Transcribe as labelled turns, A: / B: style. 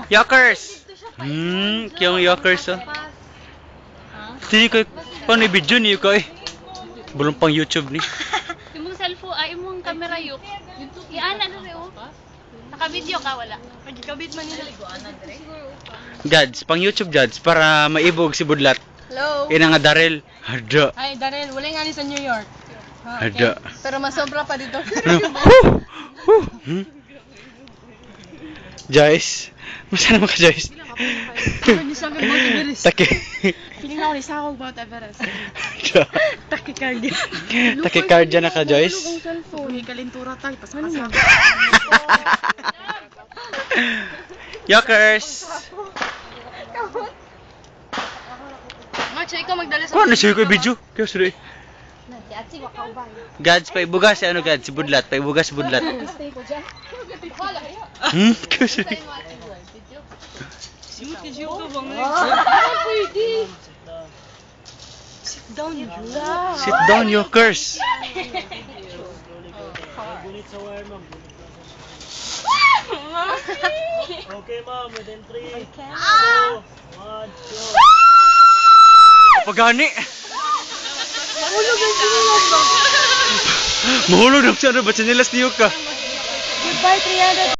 A: Yokers! Kiyong yokers oh. Hindi ko, paano i-video niyo ko eh? Bulong pang YouTube ni.
B: Imong cellphone, imong camera yuk. Iana na rin oh. Naka-video ka, wala. Pagkikabit man nila.
A: Jads, pang YouTube Jads, para maibog si Budlat.
C: Hello.
A: Ina nga Darel. Hada.
C: Hi, Darrell. Wala nga ni sa New York.
A: Hada.
C: Pero masobra pa dito.
A: Joyce. Masa naman ka Joyce?
C: Hindi sa akin Mount Everest.
A: Taki.
C: Feeling ako ni Sakog Mount Everest. Tachycardia.
A: Tachycardia na ka Joyce?
C: Ang cellphone. May kalintura tayo. Pasan mo.
A: Yokers!
C: March, ikaw magdala sa...
A: Kung ano siya ko i-video? Kaya sorry. Gads, paibugas si ano Gads, si Budlat. Paibugas si Budlat. Kaya sorry.
C: Sit down, you.
A: Sit down, Yokers!
D: Okay, ma'am. Within 3, 2, 1, go.
A: Pagani! Mahulog ang siya na ba? Sinilas niyo ka?
C: Goodbye, 300.